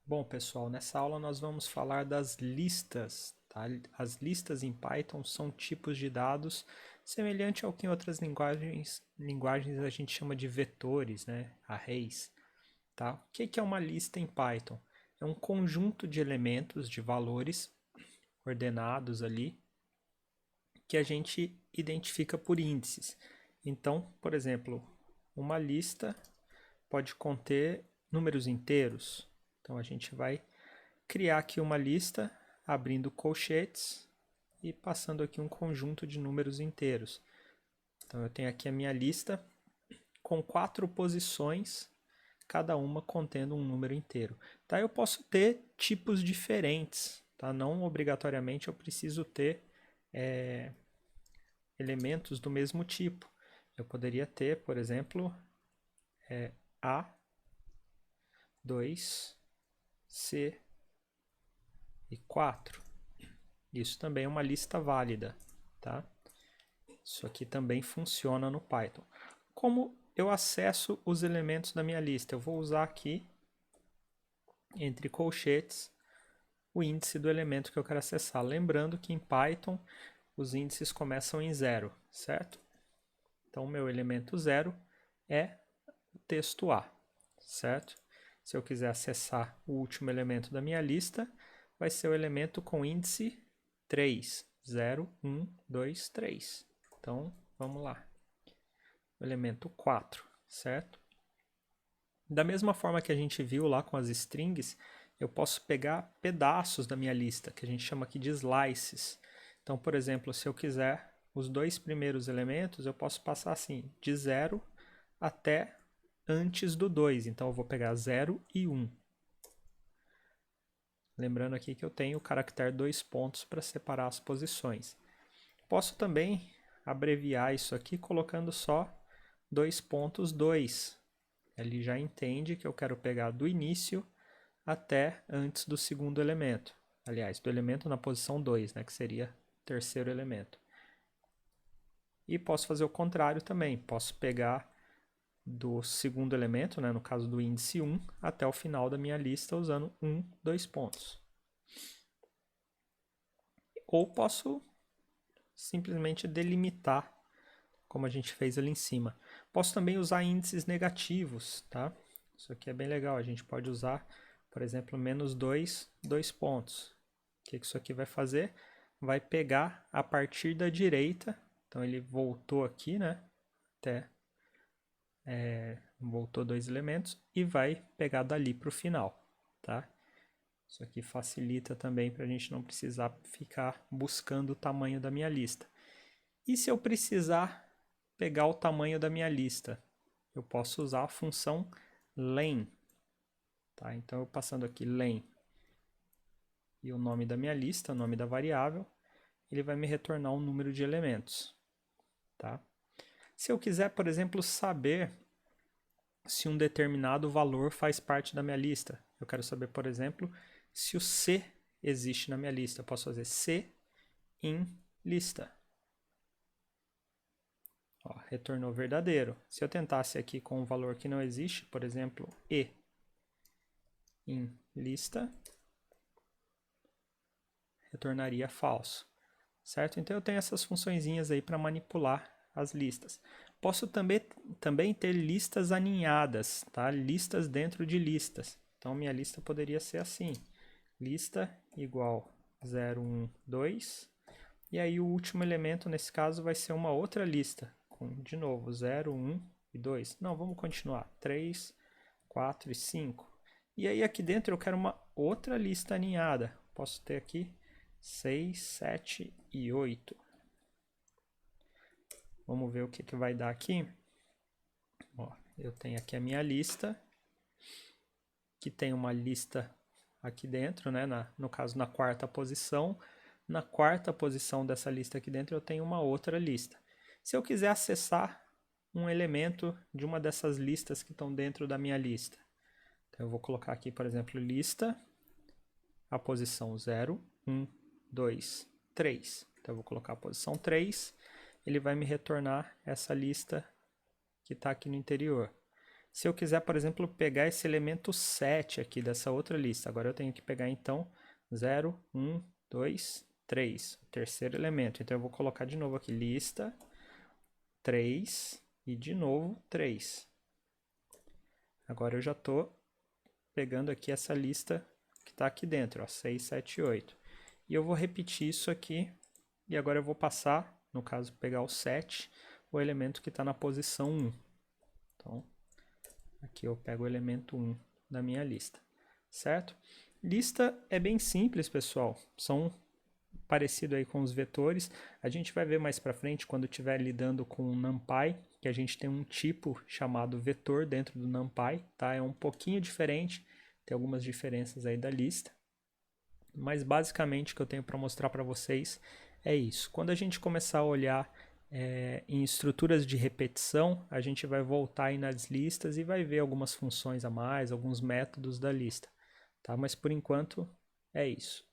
Bom, pessoal, nessa aula nós vamos falar das listas, tá? As listas em Python são tipos de dados semelhante ao que em outras linguagens a gente chama de vetores, né? Arrays, tá? O que é uma lista em Python? É um conjunto de elementos, de valores ordenados ali, que a gente identifica por índices. Então, por exemplo, uma lista pode conter números inteiros. Então a gente vai criar aqui uma lista, abrindo colchetes e passando aqui um conjunto de números inteiros. Então eu tenho aqui a minha lista com 4 posições, cada uma contendo um número inteiro. Tá? Eu posso ter tipos diferentes, tá? Não obrigatoriamente eu preciso ter elementos do mesmo tipo. Eu poderia ter, por exemplo, A, 2, C e 4. Isso também é uma lista válida, tá? Isso aqui também funciona no Python. Como eu acesso os elementos da minha lista? Eu vou usar aqui, entre colchetes, o índice do elemento que eu quero acessar. Lembrando que em Python os índices começam em 0, certo? Então, o meu elemento 0 é o texto A, certo? Se eu quiser acessar o último elemento da minha lista, vai ser o elemento com índice 3, 0, 1, 2, 3. Então, vamos lá. O elemento 4, certo? Da mesma forma que a gente viu lá com as strings, eu posso pegar pedaços da minha lista, que a gente chama aqui de slices. Então, por exemplo, se eu quiser os 2 primeiros elementos, eu posso passar assim, de 0 até antes do 2. Então, eu vou pegar 0 e 1. Lembrando aqui que eu tenho o caractere 2 pontos para separar as posições. Posso também abreviar isso aqui colocando só 2 pontos 2. Ele já entende que eu quero pegar do início até antes do segundo elemento. Aliás, do elemento na posição 2, né, que seria o terceiro elemento. E posso fazer o contrário também. Posso pegar do segundo elemento, né, no caso do índice 1, até o final da minha lista usando 1, 2 pontos. Ou posso simplesmente delimitar, como a gente fez ali em cima. Posso também usar índices negativos, tá? Isso aqui é bem legal. A gente pode usar, por exemplo, menos 2, 2 pontos. O que isso aqui vai fazer? Vai pegar a partir da direita. Então ele voltou aqui, né? Até voltou 2 elementos e vai pegar dali para o final, tá? Isso aqui facilita também para a gente não precisar ficar buscando o tamanho da minha lista. E se eu precisar pegar o tamanho da minha lista? Eu posso usar a função len. Tá? Então, eu passando aqui len e o nome da minha lista, o nome da variável, ele vai me retornar um número de elementos. Tá? Se eu quiser, por exemplo, saber se um determinado valor faz parte da minha lista, eu quero saber, por exemplo, se o C existe na minha lista. Eu posso fazer C em lista. Ó, retornou verdadeiro. Se eu tentasse aqui com um valor que não existe, por exemplo, E em lista, retornaria falso. Certo? Então eu tenho essas funçõezinhas aí para manipular as listas. Posso também ter listas aninhadas, tá? Listas dentro de listas. Então minha lista poderia ser assim: lista igual 0, 1, 2. E aí o último elemento nesse caso vai ser uma outra lista, com de novo 0, 1 e 2. Não, vamos continuar. 3, 4 e 5. E aí aqui dentro eu quero uma outra lista aninhada. Posso ter aqui 6, 7 e 8. Vamos ver o que vai dar aqui. Ó, eu tenho aqui a minha lista, que tem uma lista aqui dentro, né? No caso, na quarta posição. Na quarta posição dessa lista aqui dentro, eu tenho uma outra lista. Se eu quiser acessar um elemento de uma dessas listas que estão dentro da minha lista, então eu vou colocar aqui, por exemplo, lista, a posição 0, 1, 2, 3. Então eu vou colocar a posição 3, ele vai me retornar essa lista que está aqui no interior. Se eu quiser, por exemplo, pegar esse elemento 7 aqui dessa outra lista, agora eu tenho que pegar então 0, 1, 2, 3, o terceiro elemento. Então eu vou colocar de novo aqui lista 3 e de novo 3. Agora eu já estou pegando aqui essa lista que está aqui dentro, ó, 6, 7, 8. E eu vou repetir isso aqui, e agora eu vou passar, no caso, pegar o 7, o elemento que está na posição 1. Então, aqui eu pego o elemento 1 da minha lista, certo? Lista é bem simples, pessoal. São parecido aí com os vetores. A gente vai ver mais para frente, quando estiver lidando com o NumPy, que a gente tem um tipo chamado vetor dentro do NumPy, tá? É um pouquinho diferente, tem algumas diferenças aí da lista. Mas basicamente o que eu tenho para mostrar para vocês é isso. Quando a gente começar a olhar em estruturas de repetição, a gente vai voltar aí nas listas e vai ver algumas funções a mais, alguns métodos da lista. Tá? Mas por enquanto é isso.